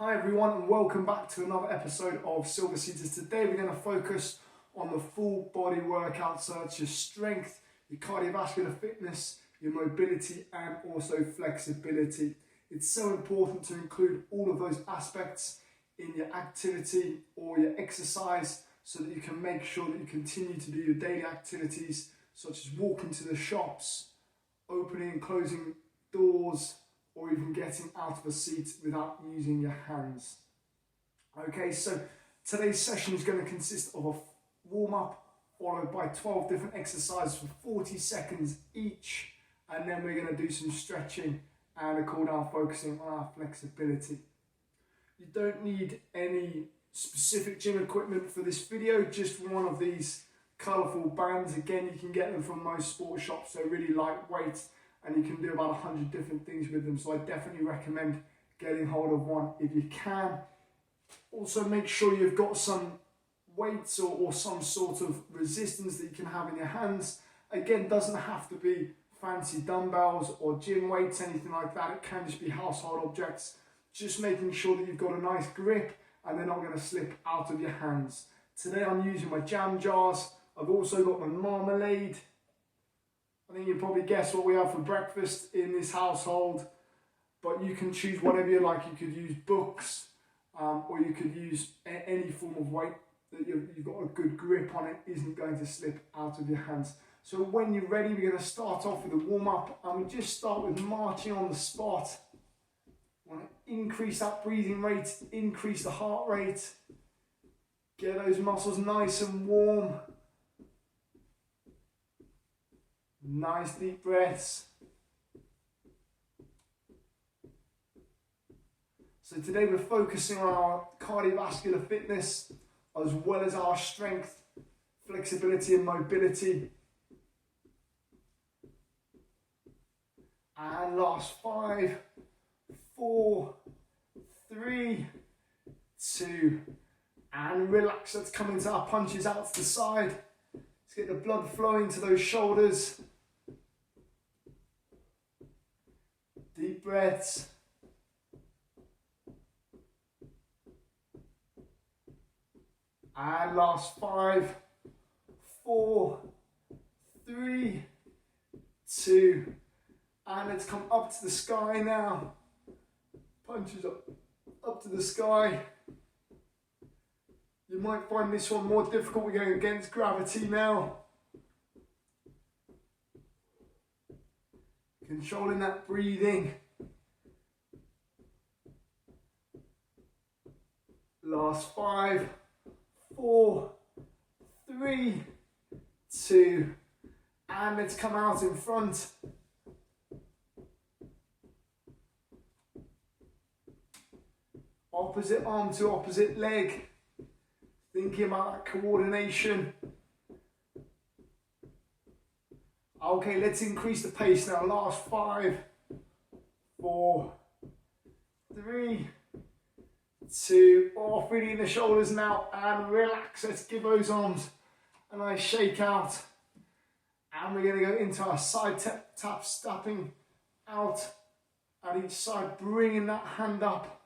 Hi everyone and welcome back to another episode of Silver Seeders. Today we're going to focus on the full body workout, so it's your strength, your cardiovascular fitness, your mobility and also flexibility. It's so important to include all of those aspects in your activity or your exercise so that you can make sure that you continue to do your daily activities such as walking to the shops, opening and closing doors, or even getting out of a seat without using your hands. Okay, so today's session is going to consist of a warm-up followed by 12 different exercises for 40 seconds each, and then we're going to do some stretching and a cool down focusing on our flexibility. You don't need any specific gym equipment for this video, just one of these colourful bands. Again, you can get them from most sports shops, they're really lightweight and you can do about 100 different things with them, so I definitely recommend getting hold of one if you can. Also make sure you've got some weights or some sort of resistance that you can have in your hands. Again, doesn't have to be fancy dumbbells or gym weights, anything like that. It can just be household objects. Just making sure that you've got a nice grip and they're not going to slip out of your hands. Today I'm using my jam jars. I've also got my marmalade. I think you probably guess what we have for breakfast in this household, but you can choose whatever you like. You could use books, or you could use any form of weight that you've got a good grip on, it isn't going to slip out of your hands. So when you're ready, we're going to start off with a warm-up, and we just start with marching on the spot. We want to increase that breathing rate, increase the heart rate, get those muscles nice and warm. Nice deep breaths. So today we're focusing on our cardiovascular fitness as well as our strength, flexibility and mobility. And last 5, 4, 3, 2, and relax. Let's come into our punches out to the side. Let's get the blood flowing to those shoulders. Deep breaths. And last 5, 4, 3, 2, and let's come up to the sky now. Punches up to the sky. You might find this one more difficult. We're going against gravity now. Controlling that breathing. Last 5, 4, 3, 2, and let's come out in front. Opposite arm to opposite leg. Thinking about that coordination. Okay, let's increase the pace now. Last 5, 4, 3, 2, off, really in the shoulders now, and relax. Let's give those arms a nice shake out. And we're going to go into our side tap, stepping out at each side, bringing that hand up.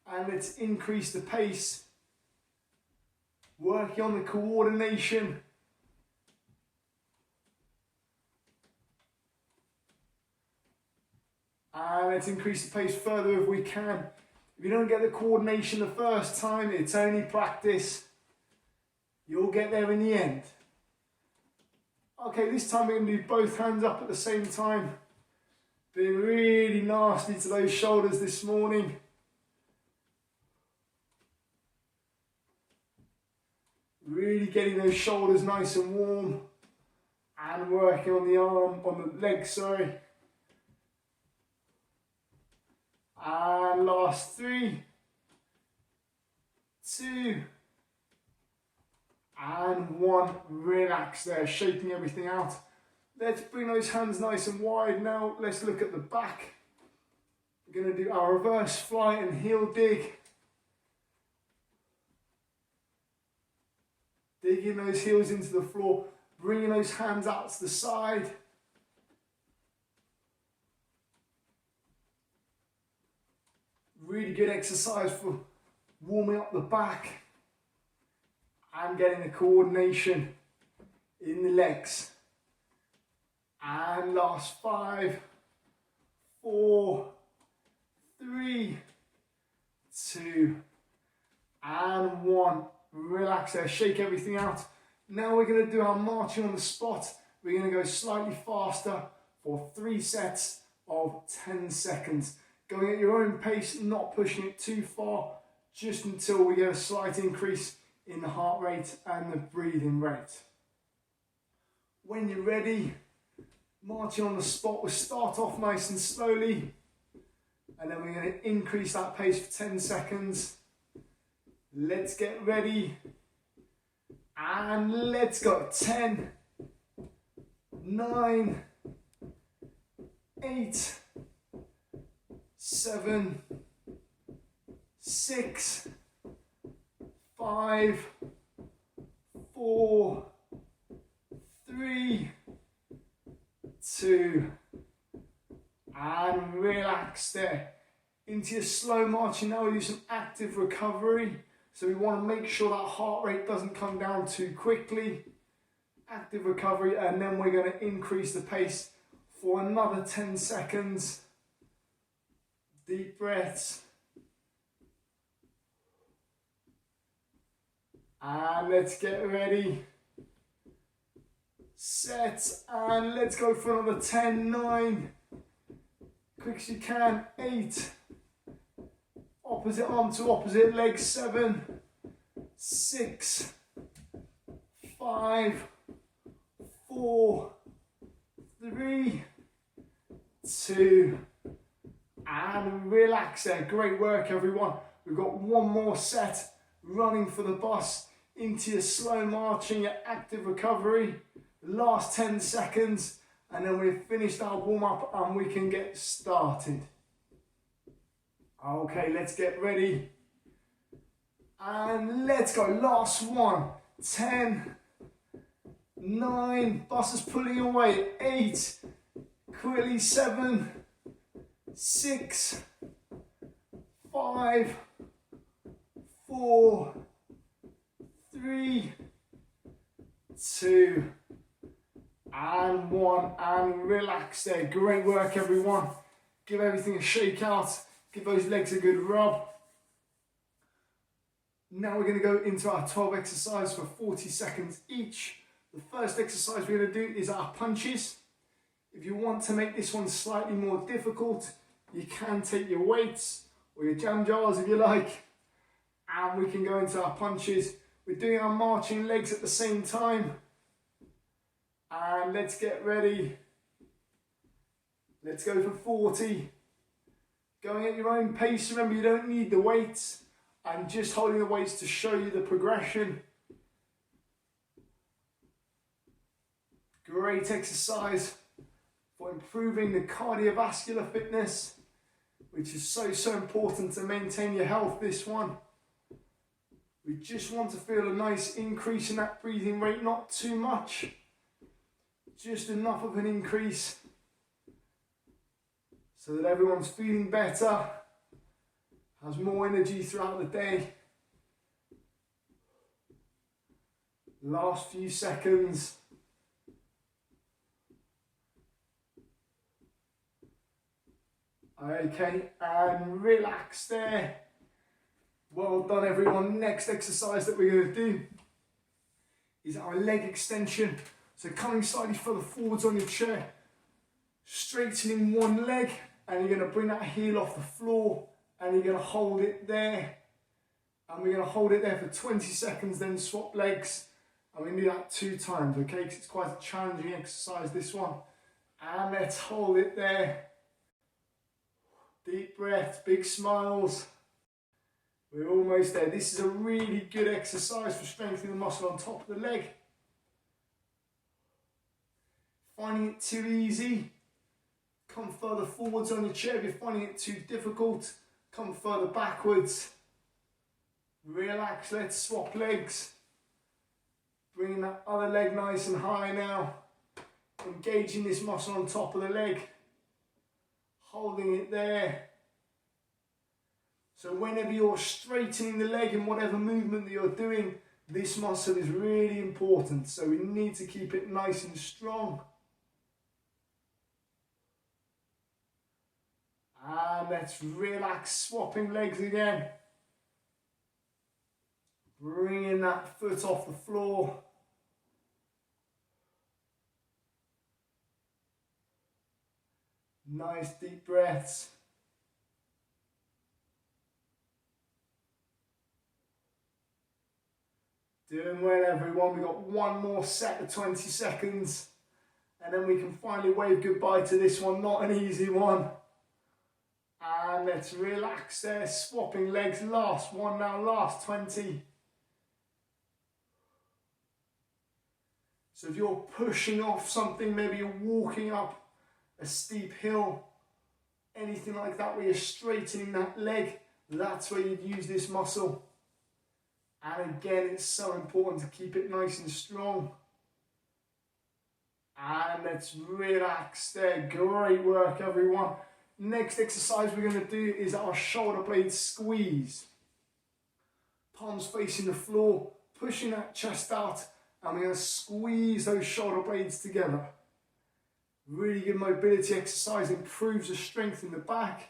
And let's increase the pace, working on the coordination. And let's increase the pace further if we can. If you don't get the coordination the first time, it's only practice. You'll get there in the end. Okay, this time we're going to do both hands up at the same time. Being really nasty to those shoulders this morning. Really getting those shoulders nice and warm. And working on the leg, sorry. And last 3, 2, and 1. Relax there, shaking everything out. Let's bring those hands nice and wide now. Let's look at the back. We're going to do our reverse fly and heel dig. Digging those heels into the floor, bringing those hands out to the side. Really good exercise for warming up the back and getting the coordination in the legs. And last 5, 4, 3, 2, and 1. Relax there, shake everything out. Now we're going to do our marching on the spot. We're going to go slightly faster for 3 sets of 10 seconds. Going at your own pace, not pushing it too far, just until we get a slight increase in the heart rate and the breathing rate. When you're ready, marching on the spot, we'll start off nice and slowly, and then we're going to increase that pace for 10 seconds. Let's get ready, and let's go. 10, 9, 8, 7, 6, 5, 4, 3, 2, and relax there. Into your slow marching now, we do some active recovery. So we want to make sure that heart rate doesn't come down too quickly. Active recovery, and then we're going to increase the pace for another 10 seconds. Deep breaths. And let's get ready. Set, and let's go for another 10, 9. Quick as you can. 8. Opposite arm to opposite leg. 7, 6, 5, 4, 3, 2, and relax there. Great work, everyone. We've got one more set. Running for the bus into your slow marching, your active recovery. Last 10 seconds, and then we've finished our warm-up and we can get started. Okay, let's get ready. And let's go. Last one. 10, 9, bus is pulling away. 8, quickly. 7, 6, 5, 4, 3, 2, and 1, and relax there. Great work, everyone. Give everything a shake out. Give those legs a good rub. Now we're going to go into our 12 exercise for 40 seconds each. The first exercise we're going to do is our punches. If you want to make this one slightly more difficult, you can take your weights or your jam jars if you like, and we can go into our punches. We're doing our marching legs at the same time. And let's get ready. Let's go for 40. Going at your own pace. Remember, you don't need the weights. I'm just holding the weights to show you the progression. Great exercise for improving the cardiovascular fitness, which is so important to maintain your health, this one. We just want to feel a nice increase in that breathing rate, not too much. Just enough of an increase so that everyone's feeling better, has more energy throughout the day. Last few seconds. Okay, and relax there. Well done, everyone. Next exercise that we're going to do is our leg extension. So coming slightly further forwards on your chair, straightening one leg, and you're going to bring that heel off the floor, and you're going to hold it there. And we're going to hold it there for 20 seconds, then swap legs. And we do that 2 times, okay? Because it's quite a challenging exercise, this one. And let's hold it there. Deep breath, big smiles. We're almost there. This is a really good exercise for strengthening the muscle on top of the leg. Finding it too easy, come further forwards on your chair. If you're finding it too difficult, come further backwards. Relax, let's swap legs. Bringing that other leg nice and high now. Engaging this muscle on top of the leg. Holding it there. So whenever you're straightening the leg in whatever movement that you're doing, this muscle is really important. So we need to keep it nice and strong. And let's relax, swapping legs again. Bringing that foot off the floor. Nice deep breaths. Doing well, everyone. We've got one more set of 20 seconds. And then we can finally wave goodbye to this one. Not an easy one. And let's relax there. Swapping legs. Last one now. Last 20. So if you're pushing off something, maybe you're walking up a steep hill, anything like that where you're straightening that leg, that's where you'd use this muscle. And again, it's so important to keep it nice and strong. And let's relax there. Great work, everyone. Next exercise we're going to do is our shoulder blade squeeze. Palms facing the floor, pushing that chest out, and we're going to squeeze those shoulder blades together. Really good mobility exercise, improves the strength in the back.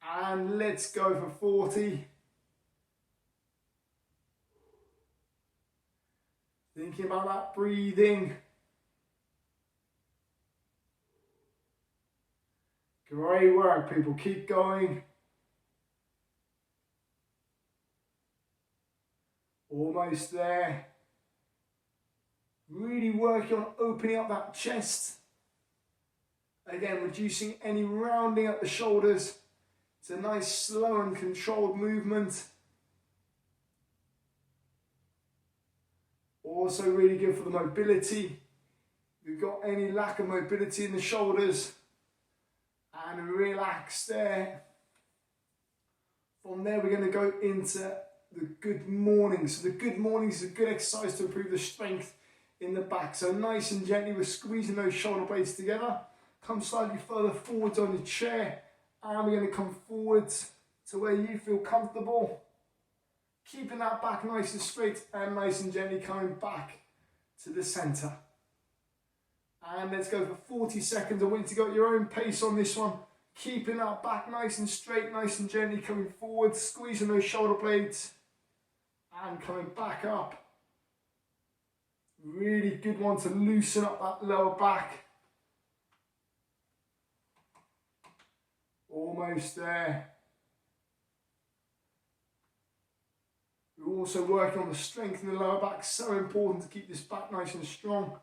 And let's go for 40. Thinking about that breathing. Great work, people. Keep going. Almost there. Really working on opening up that chest. Again, reducing any rounding at the shoulders. It's a nice, slow and controlled movement. Also really good for the mobility. If you've got any lack of mobility in the shoulders, and relax there. From there, we're going to go into the good morning. So the good morning is a good exercise to improve the strength in the back. So nice and gently, we're squeezing those shoulder blades together. Come slightly further forwards on your chair, and we're going to come forwards to where you feel comfortable. Keeping that back nice and straight and nice and gently coming back to the center. And let's go for 40 seconds. I want you to go at your own pace on this one. Keeping that back nice and straight, nice and gently coming forward, squeezing those shoulder blades and coming back up. Really good one to loosen up that lower back. Almost there. We're also working on the strength in the lower back. So important to keep this back nice and strong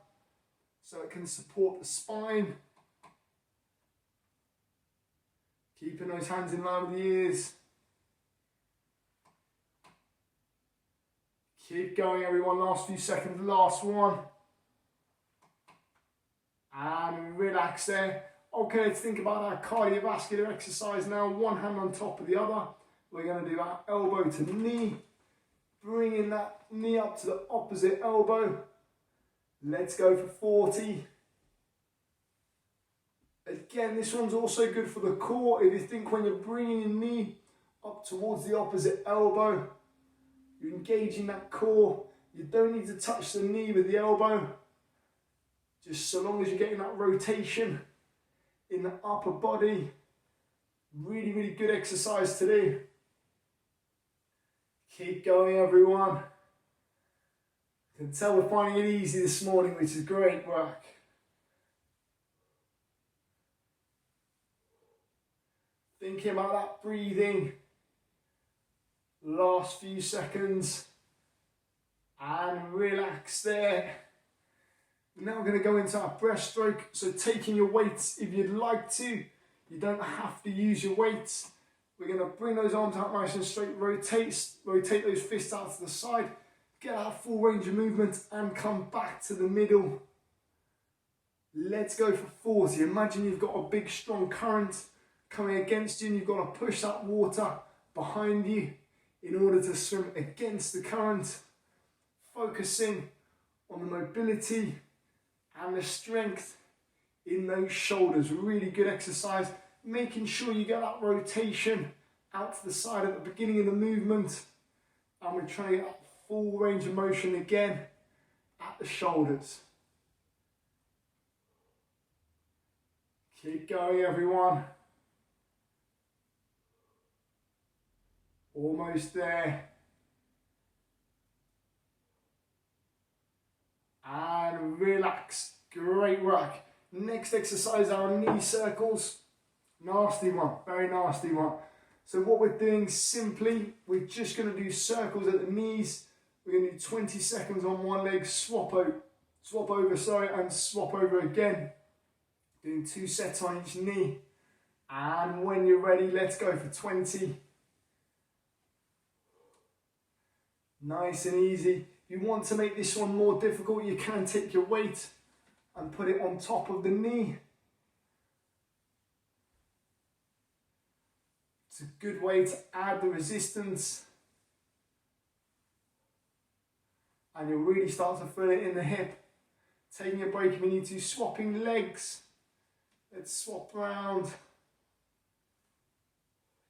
so it can support the spine. Keeping those hands in line with the ears. Keep going, everyone. Last few seconds, last one. And relax there. Okay, let's think about our cardiovascular exercise now. One hand on top of the other. We're going to do our elbow to the knee. Bringing that knee up to the opposite elbow. Let's go for 40. Again, this one's also good for the core. If you think when you're bringing your knee up towards the opposite elbow, you're engaging that core. You don't need to touch the knee with the elbow. Just so long as you're getting that rotation in the upper body. Really, really good exercise to do. Keep going, everyone. I can tell we're finding it easy this morning, which is great work. Thinking about that breathing. Last few seconds. And relax there. Now we're going to go into our breaststroke. So taking your weights if you'd like to. You don't have to use your weights. We're going to bring those arms out nice and straight. Rotate those fists out to the side. Get out full range of movement and come back to the middle. Let's go for 40. Imagine you've got a big strong current coming against you and you've got to push that water behind you in order to swim against the current. Focusing on the mobility and the strength in those shoulders. Really good exercise. Making sure you get that rotation out to the side at the beginning of the movement, and we're trying to get full range of motion again at the shoulders. Keep going, everyone. Almost there. And relax. Great work. Next exercise are knee circles. Nasty one, very nasty one. So what we're doing simply, we're just going to do circles at the knees. We're going to do 20 seconds on one leg, swap over, and swap over again. Doing 2 sets on each knee. And when you're ready, let's go for 20. Nice and easy. If you want to make this one more difficult, you can take your weight and put it on top of the knee. It's a good way to add the resistance. And you'll really start to feel it in the hip. Taking a break if you need to, swapping legs. Let's swap around.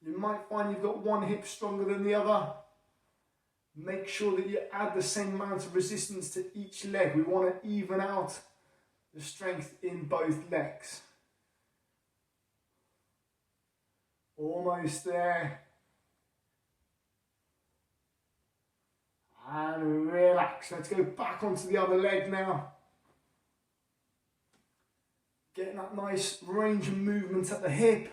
You might find you've got one hip stronger than the other. Make sure that you add the same amount of resistance to each leg. We want to even out the strength in both legs. Almost there. And relax. Let's go back onto the other leg now. Getting that nice range of movement at the hip.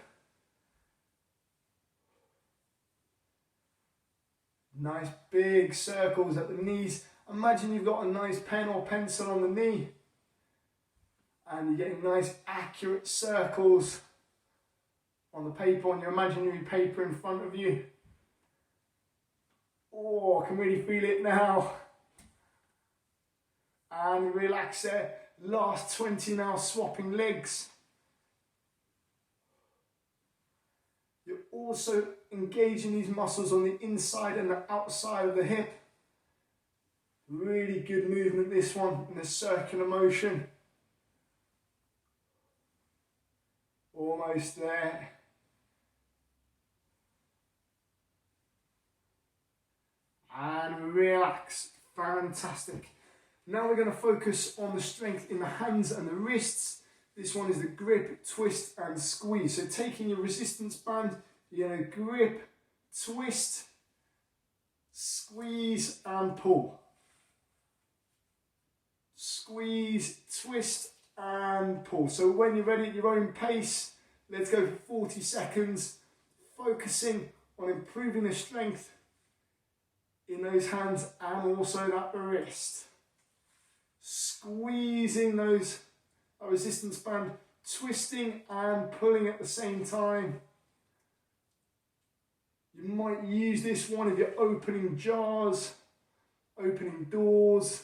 Nice big circles at the knees. Imagine you've got a nice pen or pencil on the knee. And you're getting nice accurate circles on the paper, on your imaginary paper in front of you. Oh, I can really feel it now. And relax there. Last 20 now, swapping legs. You're also engaging these muscles on the inside and the outside of the hip. Really good movement, this one, in a circular motion. Almost there. And relax. Fantastic. Now we're going to focus on the strength in the hands and the wrists. This one is the grip, twist and squeeze. So taking your resistance band, you're going to grip, twist, squeeze and pull. Squeeze, twist and pull. So when you're ready at your own pace, let's go for 40 seconds, focusing on improving the strength in those hands and also that wrist. Squeezing those resistance band, twisting and pulling at the same time. You might use this one if you're opening jars, opening doors,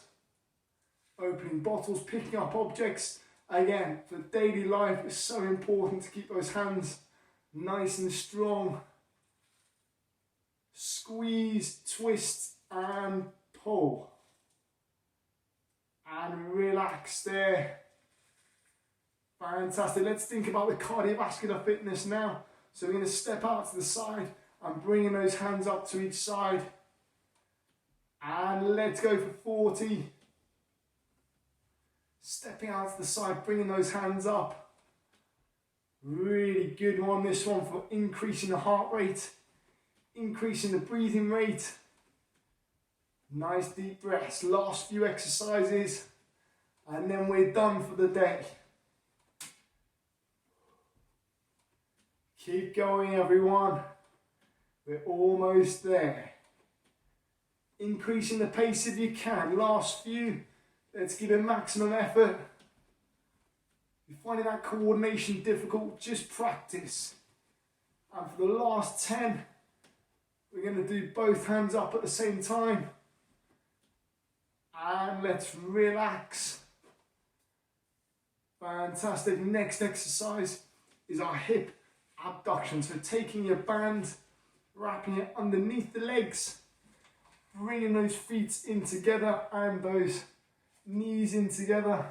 opening bottles, picking up objects. Again, for daily life, it's so important to keep those hands nice and strong. Squeeze, twist and pull. And relax there. Fantastic. Let's think about the cardiovascular fitness now. So we're going to step out to the side and bringing those hands up to each side. And let's go for 40. Stepping out to the side, bringing those hands up. Really good one, this one, for increasing the heart rate, increasing the breathing rate. Nice deep breaths. Last few exercises and then we're done for the day. Keep going, everyone. We're almost there. Increasing the pace if you can. Last few. Let's give it maximum effort. If you're finding that coordination difficult, just practice. And for the last 10, we're going to do both hands up at the same time. And let's relax. Fantastic. Next exercise is our hip abduction. So taking your band, wrapping it underneath the legs, bringing those feet in together and those knees in together.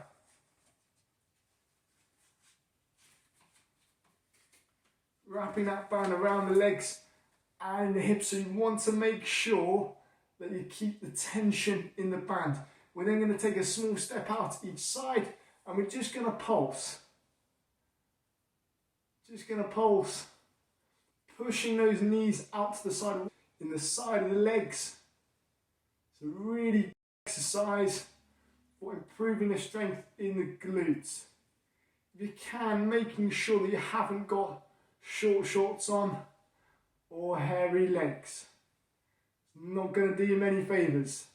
Wrapping that band around the legs and the hips. So you want to make sure that you keep the tension in the band. We're then going to take a small step out each side, and we're just going to pulse. Just going to pulse. Pushing those knees out to the side, in the side of the legs. So really exercise for improving the strength in the glutes. If you can, making sure that you haven't got short shorts on or hairy legs. It's not going to do you many favours.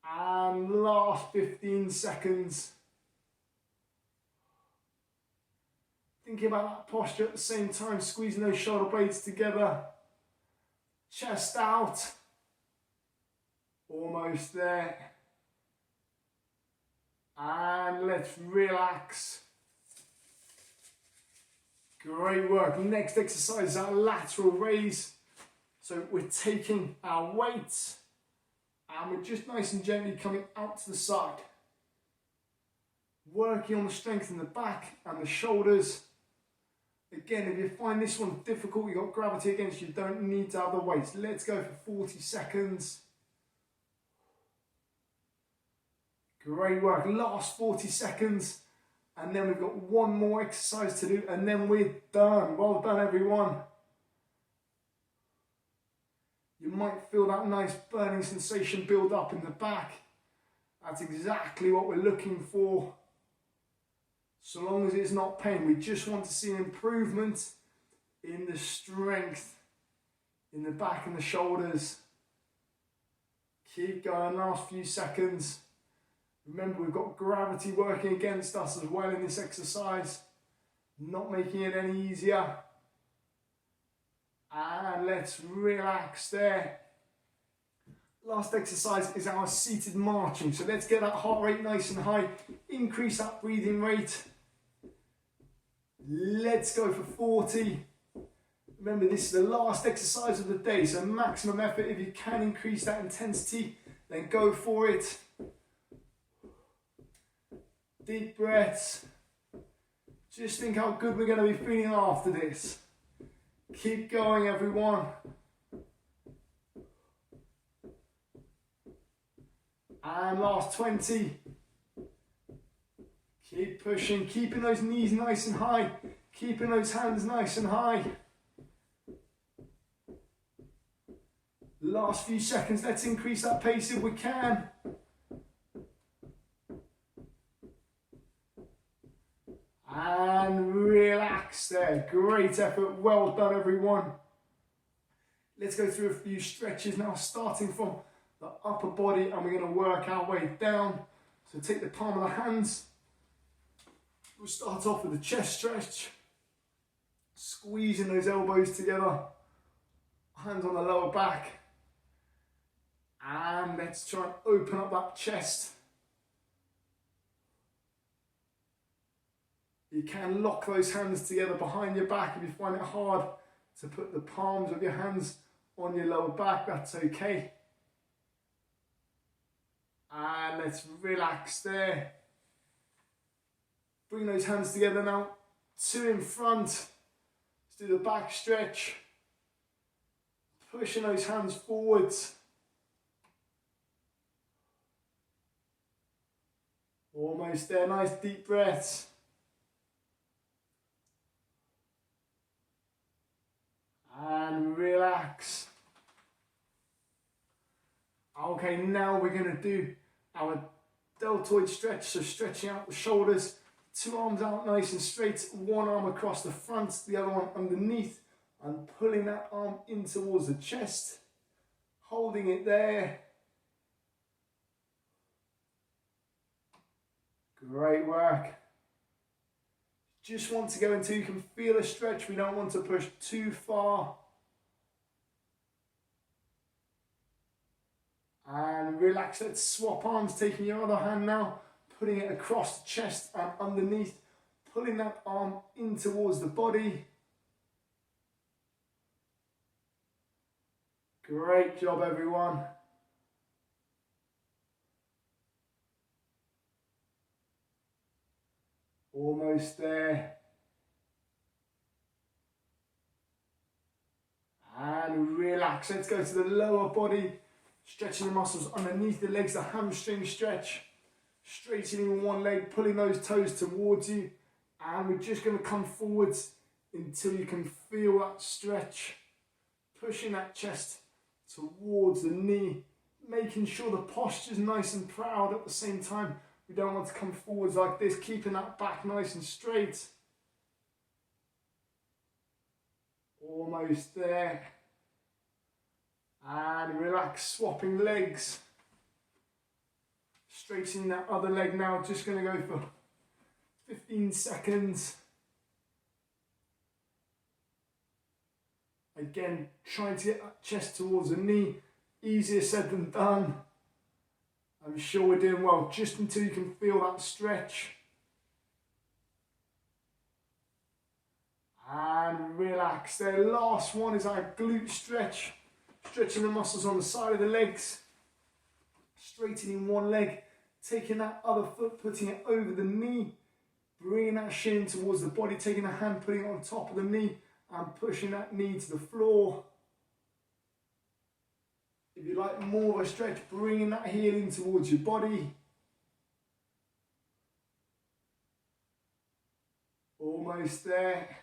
And last 15 seconds. Thinking about that posture at the same time, squeezing those shoulder blades together. Chest out. Almost there. And let's relax. Great work. Next exercise is our lateral raise. So we're taking our weights and we're just nice and gently coming out to the side. Working on the strength in the back and the shoulders. Again, if you find this one difficult, you've got gravity against you, don't need to have the weights. Let's go for 40 seconds. Great work. Last 40 seconds. And then we've got one more exercise to do and then we're done. Well done, everyone. You might feel that nice burning sensation build up in the back. That's exactly what we're looking for. So long as it's not pain, we just want to see an improvement in the strength in the back and the shoulders. Keep going, last few seconds. Remember, we've got gravity working against us as well in this exercise, not making it any easier. And let's relax there. Last exercise is our seated marching. So let's get that heart rate nice and high, increase that breathing rate. Let's go for 40. Remember, this is the last exercise of the day, so maximum effort. If you can increase that intensity, then go for it. Deep breaths. Just think how good we're going to be feeling after this. Keep going, everyone. And last 20. Keep pushing, keeping those knees nice and high, keeping those hands nice and high. Last few seconds, let's increase that pace if we can. And relax there. Great effort. Well done, everyone. Let's go through a few stretches now, starting from the upper body, and we're going to work our way down. So take the palm of the hands. We'll start off with a chest stretch. Squeezing those elbows together. Hands on the lower back. And let's try and open up that chest. You can lock those hands together behind your back if you find it hard to put the palms of your hands on your lower back, that's okay. And let's relax there. Bring those hands together now, 2 in front. Let's do the back stretch. Pushing those hands forwards. Almost there, nice deep breaths. And relax. Okay, now we're going to do our deltoid stretch, so stretching out the shoulders, 2 arms out nice and straight, 1 arm across the front, the other one underneath, and pulling that arm in towards the chest, holding it there. Great work. Just want to go until you can feel a stretch. We don't want to push too far. And relax. Let's swap arms, taking your other hand now, putting it across the chest and underneath, pulling that arm in towards the body. Great job, everyone. Almost there. relax. Let's go to the lower body, stretching the muscles underneath the legs, the hamstring stretch, straightening one leg, pulling those toes towards you, and we're just going to come forwards until you can feel that stretch, pushing that chest towards the knee, making sure the posture's nice and proud at the same time. We don't want to come forwards like this, keeping that back nice and straight. Almost there. And relax, swapping legs. Straightening that other leg now, just going to go for 15 seconds. Again, trying to get that chest towards the knee. Easier said than done. I'm sure we're doing well, just until you can feel that stretch. And relax there. Last one is our glute stretch. Stretching the muscles on the side of the legs. Straightening one leg. Taking that other foot, putting it over the knee. Bringing that shin towards the body. Taking a hand, putting it on top of the knee. And pushing that knee to the floor. If you like more of a stretch, bringing that heel in towards your body. Almost there.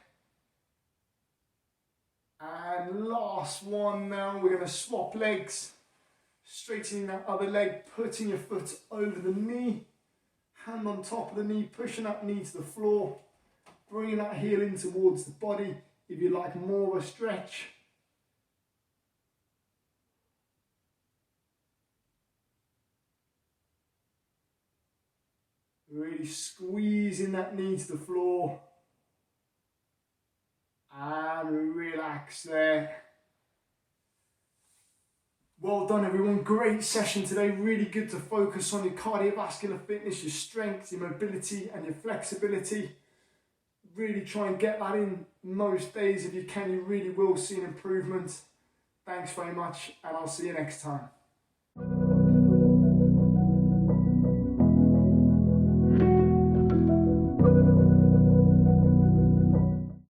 And last one now, we're going to swap legs. Straightening that other leg, putting your foot over the knee. Hand on top of the knee, pushing that knee to the floor. Bringing that heel in towards the body. If you like more of a stretch. Really squeezing that knee to the floor. And relax there. Well done everyone, great session today. Really good to focus on your cardiovascular fitness, your strength, your mobility and your flexibility. Really try and get that in most days if you can. You really will see an improvement. Thanks very much and I'll see you next time.